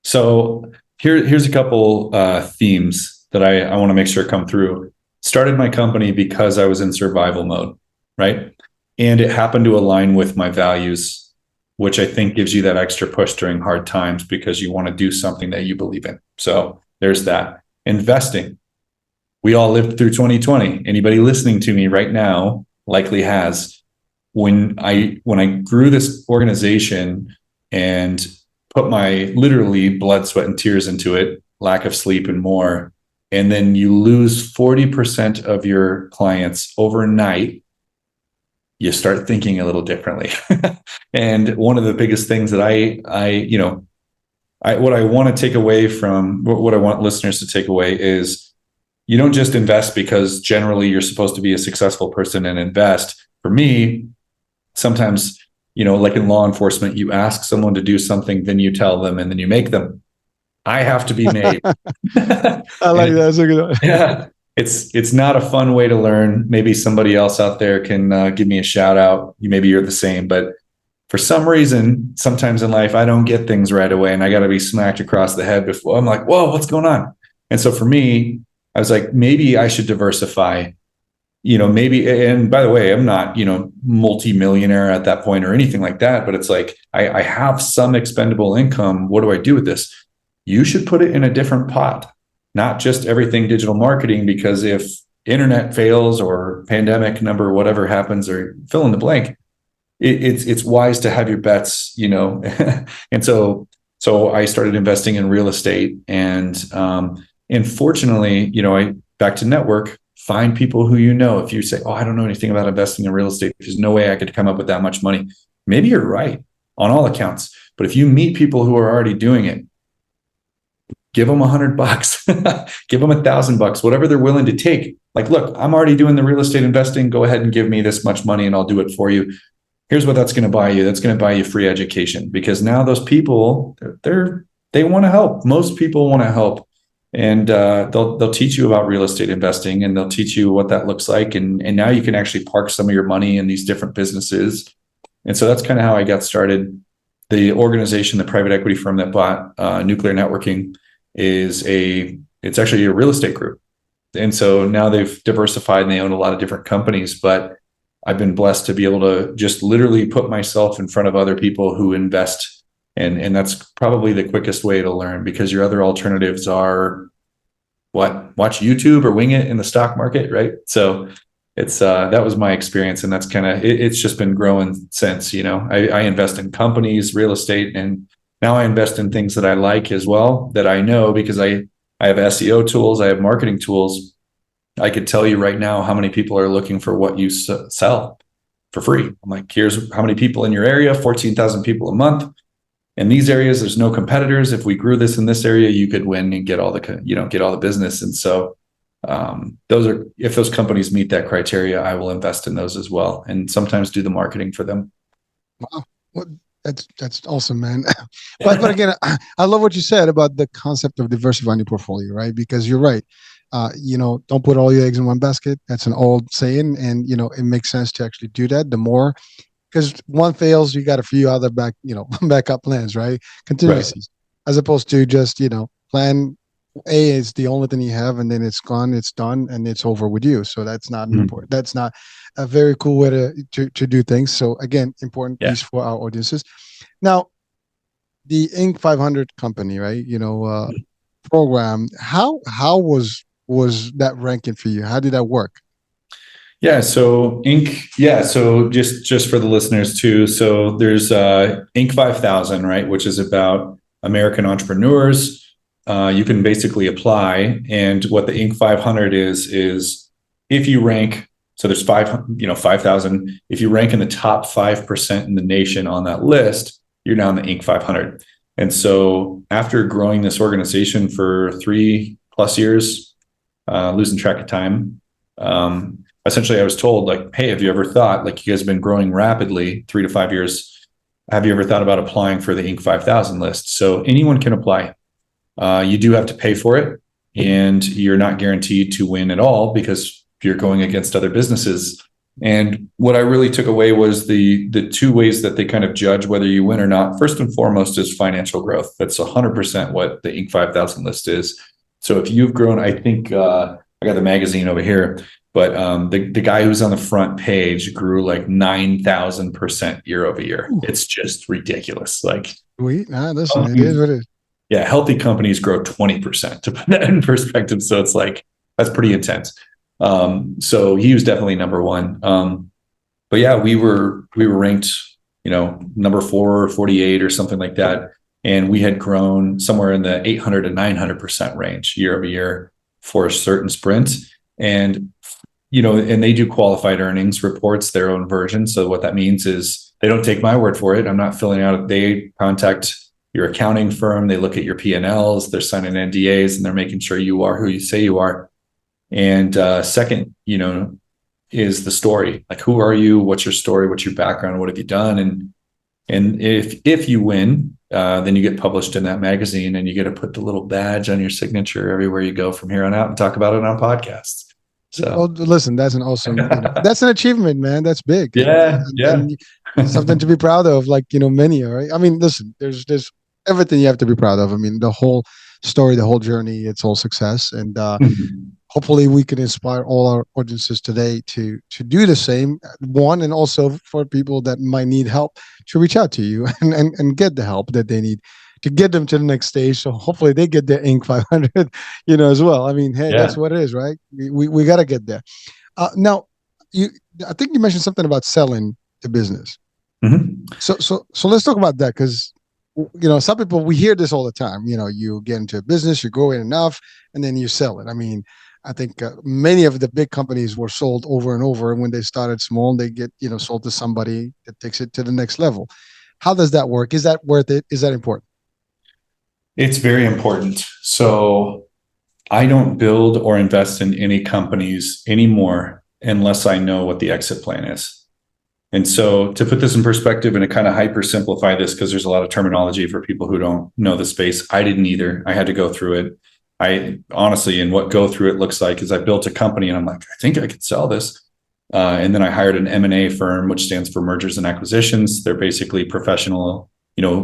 so here's a couple themes that I want to make sure come through. Started my company because I was in survival mode, right? And it happened to align with my values, which I think gives you that extra push during hard times because you want to do something that you believe in. So there's that. Investing. We all lived through 2020. Anybody listening to me right now likely has. When I grew this organization and put my literally blood, sweat, and tears into it, lack of sleep and more, and then you lose 40% of your clients overnight, you start thinking a little differently. And one of the biggest things that what I want to take away from what I want listeners to take away is you don't just invest because generally you're supposed to be a successful person and invest. For me, sometimes, like in law enforcement, you ask someone to do something, then you tell them, and then you make them. I have to be made. I like that. That's a good one. Yeah. It's not a fun way to learn. Maybe somebody else out there can give me a shout out. Maybe you're the same, but for some reason, sometimes in life, I don't get things right away, and I got to be smacked across the head before I'm like, whoa, what's going on? And so for me, I was like, maybe I should diversify, maybe. And by the way, I'm not, multi-millionaire at that point or anything like that, but it's like, I have some expendable income. What do I do with this? You should put it in a different pot, not just everything digital marketing, because if internet fails or pandemic number, whatever happens, or fill in the blank, it's wise to have your bets, And so I started investing in real estate, and fortunately, I back to network, find people who if you say, oh, I don't know anything about investing in real estate, there's no way I could come up with that much money. Maybe you're right on all accounts, but if you meet people who are already doing it, give them $100, give them $1,000, whatever they're willing to take. Like, look, I'm already doing the real estate investing. Go ahead and give me this much money and I'll do it for you. Here's what that's going to buy you. That's going to buy you free education, because now those people, they want to help. Most people want to help, and they'll teach you about real estate investing, and they'll teach you what that looks like. And now you can actually park some of your money in these different businesses. And so that's kind of how I got started. The organization, the private equity firm that bought Nuclear Networking, it's actually a real estate group. And so now they've diversified and they own a lot of different companies, but I've been blessed to be able to just literally put myself in front of other people who invest. And that's probably the quickest way to learn, because your other alternatives are watch YouTube or wing it in the stock market. Right. So it's, that was my experience, and that's kind of, it's just been growing since, I invest in companies, real estate, and now I invest in things that I like as well, that I know, because I have SEO tools, I have marketing tools. I could tell you right now how many people are looking for what you sell for free. I'm like, here's how many people in your area, 14,000 people a month. In these areas, there's no competitors. If we grew this in this area, you could win and get all the business. And so if those companies meet that criteria, I will invest in those as well, and sometimes do the marketing for them. Wow. Well, that's awesome, man. But again, I love what you said about the concept of diversifying your portfolio, right? Because you're right. Don't put all your eggs in one basket. That's an old saying, and it makes sense to actually do that. The more, because one fails, you got a few other backup plans, right? Contingencies, right. As opposed to just plan A is the only thing you have, and then it's gone, it's done, and it's over with you. So that's not important. That's not a very cool way to do things. So again, important piece for our audiences. Now, the Inc. 500 company, right? Program. How was that ranking for you? How did that work? Yeah, so Inc. Yeah, so just for the listeners too. So there's Inc. 5000, right, which is about American entrepreneurs. You can basically apply, and what the Inc. 500 is if you rank. So there's 5,000. If you rank in the top 5% in the nation on that list, you're now in the Inc. 500. And so after growing this organization for 3+ years, losing track of time. Essentially, I was told, like, hey, have you ever thought, like, you guys have been growing rapidly, 3 to 5 years, have you ever thought about applying for the Inc. 5000 list? So anyone can apply. You do have to pay for it, and you're not guaranteed to win at all because you're going against other businesses. And what I really took away was the two ways that they kind of judge whether you win or not. First and foremost is financial growth. That's 100% what the Inc. 5000 list is. So if you've grown, I think I got the magazine over here, but the guy who's on the front page grew like 9,000% year over year. Ooh. It's just ridiculous. Like, Listen, it is what it is. yeah, healthy companies grow 20%, to put that in perspective. So it's like, that's pretty intense. So he was definitely number one. But yeah, we were ranked, number 448 or something like that. And we had grown somewhere in the 800 to 900% range year over year for a certain sprint. And, and they do qualified earnings reports, their own version. So what that means is they don't take my word for it. I'm not filling out. They contact your accounting firm. They look at your P&Ls. They're signing NDAs, and they're making sure you are who you say you are. And second, is the story. Like, who are you? What's your story? What's your background? What have you done? And if you win, then you get published in that magazine, and you get to put the little badge on your signature everywhere you go from here on out and talk about it on podcasts. So, listen, that's an awesome, that's an achievement, man. That's big. Yeah, and something to be proud of. Like, many, right? I mean, listen, there's everything you have to be proud of. I mean, the whole story, the whole journey, it's all success. And hopefully we can inspire all our audiences today to do the same. One, and also for people that might need help, to reach out to you and get the help that they need to get them to the next stage. So hopefully they get their Inc. 500, as well. I mean, hey, that's what it is, right? We got to get there. Now, I think you mentioned something about selling the business. Mm-hmm. So let's talk about that, because some people, we hear this all the time. You get into a business, you grow it enough, and then you sell it. I mean, I think many of the big companies were sold over and over. And when they started small, they get sold to somebody that takes it to the next level. How does that work? Is that worth it? Is that important? It's very important. So I don't build or invest in any companies anymore unless I know what the exit plan is. And so to put this in perspective and to kind of hyper simplify this, because there's a lot of terminology for people who don't know the space. I didn't either. I had to go through it. I honestly, and what go through it looks like is I built a company and I'm like, I think I could sell this. And then I hired an M&A firm, which stands for mergers and acquisitions. They're basically professional,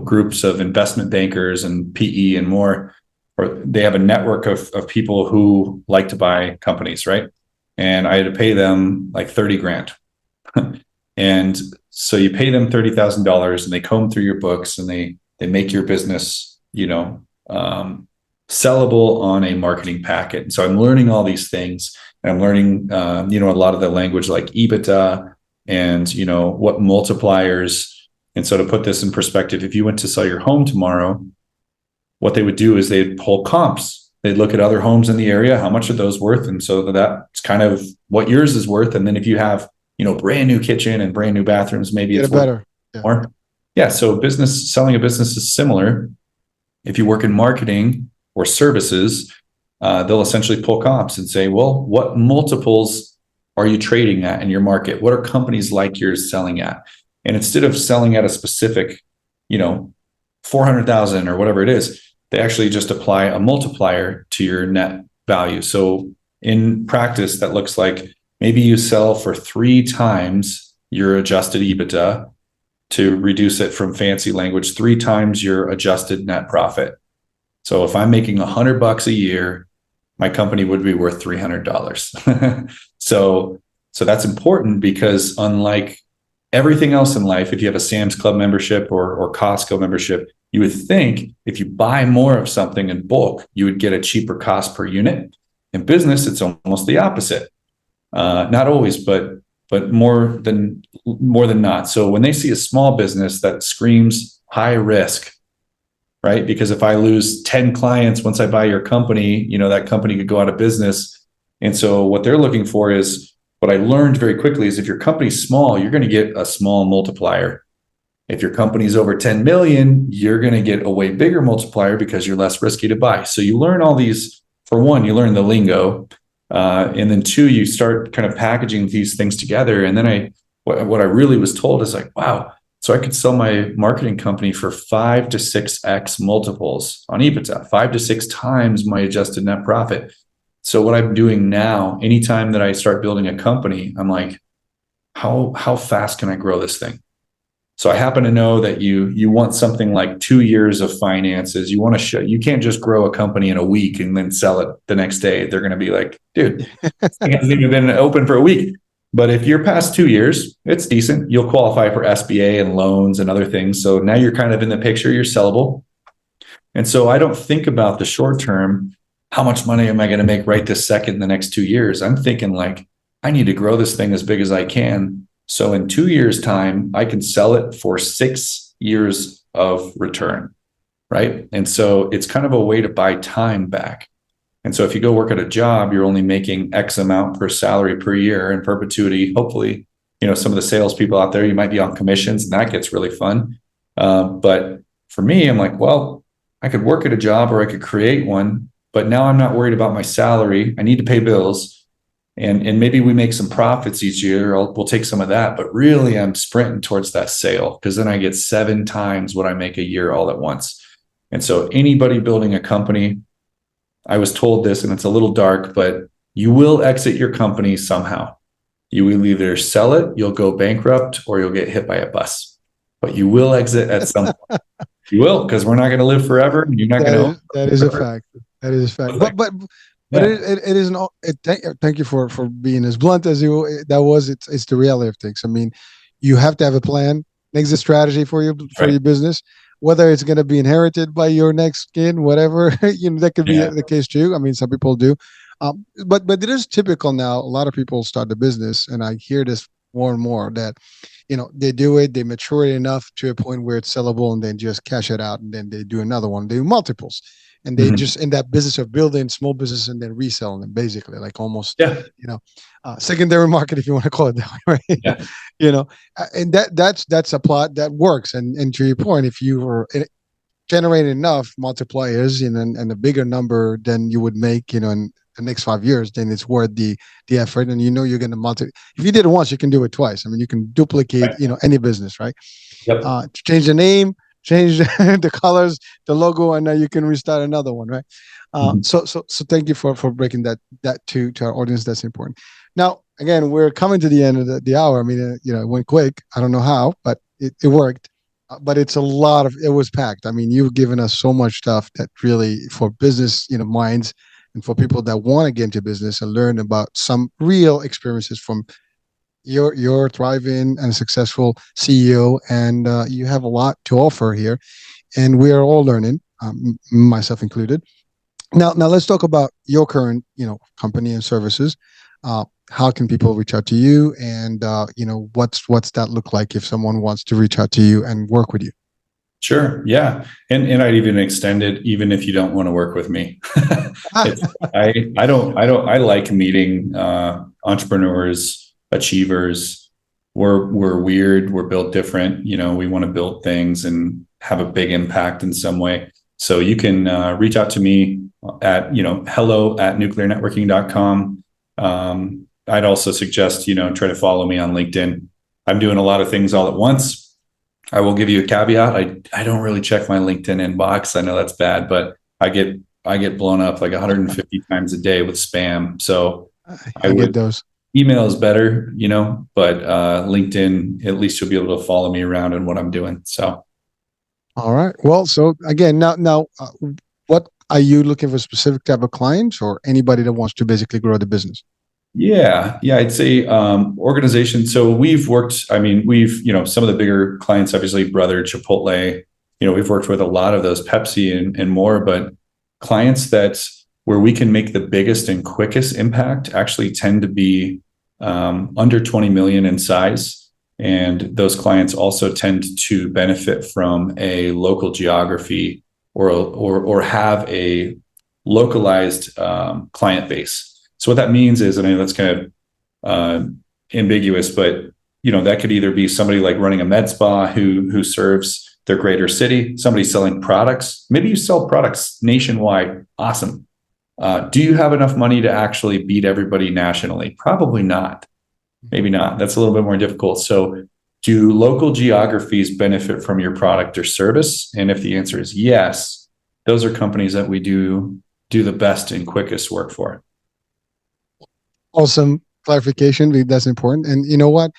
groups of investment bankers and PE and more, or they have a network of people who like to buy companies, right? And I had to pay them like 30 grand. And so you pay them $30,000 and they comb through your books and they make your business, sellable on a marketing packet. And so I'm learning all these things, and I'm learning, a lot of the language like EBITDA and, what multipliers. And so to put this in perspective, if you went to sell your home tomorrow, what they would do is they'd pull comps. They'd look at other homes in the area. How much are those worth? And so that's kind of what yours is worth. And then if you have, brand new kitchen and brand new bathrooms, maybe it's better. More. Yeah. So selling a business is similar. If you work in marketing or services, they'll essentially pull comps and say, well, what multiples are you trading at in your market? What are companies like yours selling at? And instead of selling at a specific, 400,000 or whatever it is, they actually just apply a multiplier to your net value. So in practice, that looks like maybe you sell for 3 times your adjusted EBITDA, to reduce it from fancy language, 3 times your adjusted net profit. So if I'm making $100 a year, my company would be worth $300. So that's important, because unlike everything else in life, if you have a Sam's Club membership or Costco membership, You would think if you buy more of something in bulk, you would get a cheaper cost per unit. In business, it's almost the opposite. Not always, but more than not. So when they see a small business that screams high risk, right? Because if I lose 10 clients once I buy your company, that company could go out of business. And so what they're looking for is, what I learned very quickly is, if your company's small, you're going to get a small multiplier. If your company's over 10 million, you're going to get a way bigger multiplier because you're less risky to buy. So you learn all these. For one, you learn the lingo. And then two, you start kind of packaging these things together. And then what I really was told is like, wow, so I could sell my marketing company for 5 to 6x multiples on EBITDA, 5 to 6 times my adjusted net profit. So what I'm doing now, anytime that I start building a company, I'm like, how fast can I grow this thing? So I happen to know that you want something like 2 years of finances. You want to show, you can't just grow a company in a week and then sell it the next day. They're going to be like, dude, this thing hasn't even been open for a week. But if you're past 2 years, it's decent. You'll qualify for SBA and loans and other things. So now you're kind of in the picture, you're sellable. And so I don't think about the short term. How much money am I going to make right this second in the next 2 years? I'm thinking like, I need to grow this thing as big as I can. So in 2 years' time, I can sell it for 6 years of return, right? And so it's kind of a way to buy time back. And so if you go work at a job, you're only making X amount per salary per year in perpetuity. Hopefully, some of the salespeople out there, you might be on commissions, and that gets really fun. But for me, I'm like, well, I could work at a job or I could create one, but now I'm not worried about my salary. I need to pay bills. And maybe we make some profits each year. We'll take some of that, but really I'm sprinting towards that sale, because then I get 7 times what I make a year all at once. And so anybody building a company, I was told this, and it's a little dark, but you will exit your company somehow. You will either sell it, you'll go bankrupt, or you'll get hit by a bus. But you will exit at some point. You will, because we're not going to live forever. And you're not going to. That is a fact. That is a fact. But Yeah. it is not. Thank you for being as blunt as you. That was. It's the reality of things. I mean, you have to have a plan, exit strategy for your business. Whether it's going to be inherited by your next kid, whatever, that could be the case too. I mean, some people do, but it is typical now. A lot of people start the business, and I hear this more and more, that they do it, they mature it enough to a point where it's sellable, and then just cash it out, and then they do another one. They do multiples. And they just in that business of building small business and then reselling them, basically, like almost, secondary market, if you want to call it that way, right? Yeah. And that's a plot that works. And to your point, if you were generating enough multipliers and a bigger number than you would make, in the next 5 years, then it's worth the effort. And you're going to multiply. If you did it once, you can do it twice. I mean, you can duplicate, any business, right? Yep. Change the name, change the colors, the logo, and now you can restart another one, right? So thank you for breaking that to our audience. That's important. Now, again, we're coming to the end of the hour. I mean, it went quick. I don't know how, but it worked. But it was packed. I mean, you've given us so much stuff that really, for business, minds, and for people that want to get into business and learn about some real experiences from you're thriving and successful CEO, and you have a lot to offer here, and we are all learning, myself included. Now let's talk about your current, company and services. How can people reach out to you, and what's that look like if someone wants to reach out to you and work with you? Sure. Yeah. And I'd even extend it, even if you don't want to work with me. I like meeting entrepreneurs, achievers. We're weird. We're built different. We want to build things and have a big impact in some way. So you can reach out to me at, hello@nuclearnetworking.com. I'd also suggest, try to follow me on LinkedIn. I'm doing a lot of things all at once. I will give you a caveat. I don't really check my LinkedIn inbox. I know that's bad, but I get blown up like 150 times a day with spam. So I get those. Email is better, but LinkedIn, at least you'll be able to follow me around and what I'm doing. So, all right. Well, so again, now, what are you looking for? A specific type of clients, or anybody that wants to basically grow the business? Yeah, I'd say organization. So we've worked. I mean, some of the bigger clients, obviously, Brother, Chipotle, we've worked with a lot of those Pepsi and more, but clients that where we can make the biggest and quickest impact actually tend to be under 20 million in size. And those clients also tend to benefit from a local geography or have a localized client base. So what that means is, and I know that's kind of ambiguous, but that could either be somebody like running a med spa who serves their greater city, somebody selling products. Maybe you sell products nationwide. Awesome. Do you have enough money to actually beat everybody nationally? Probably not. Maybe not. That's a little bit more difficult. So do local geographies benefit from your product or service? And if the answer is yes, those are companies that we do the best and quickest work for. Awesome clarification. That's important. And you know what?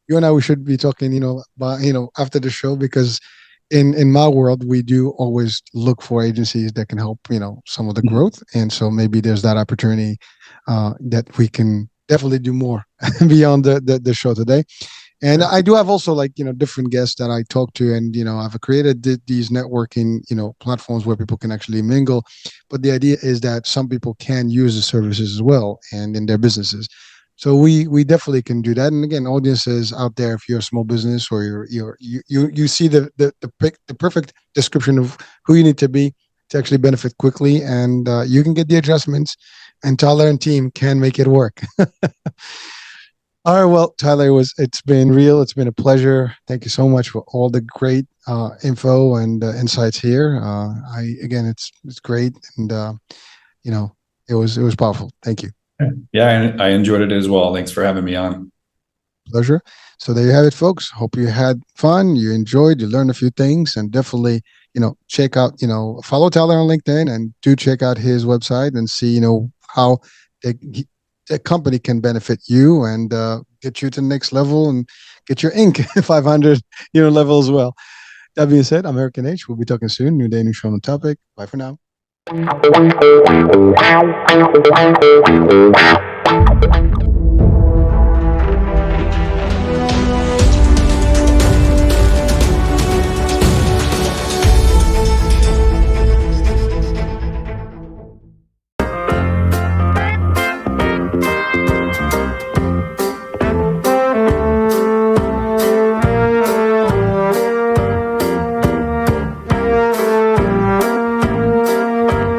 You and I, we should be talking, after the show, because in my world, we do always look for agencies that can help, some of the growth. And so maybe there's that opportunity that we can definitely do more beyond the show today. And I do have also different guests that I talk to, and I've created these networking platforms where people can actually mingle. But the idea is that some people can use the services as well and in their businesses. So we definitely can do that. And again, audiences out there, if you're a small business or you see the perfect description of who you need to be to actually benefit quickly, and you can get the adjustments, and Tyler and team can make it work. All right, well, Tyler, it's been real. It's been a pleasure. Thank you so much for all the great info and insights here. It's great, and it was powerful. Thank you. Yeah, I enjoyed it as well. Thanks for having me on. Pleasure. So there you have it, folks. Hope you had fun, you enjoyed, you learned a few things, and definitely, check out, follow Tyler on LinkedIn, and do check out his website and see, how the company can benefit you and get you to the next level and get your Inc. 500 level as well. That being said, I'm Eric and H. We'll be talking soon. New day, new show on the topic. Bye for now.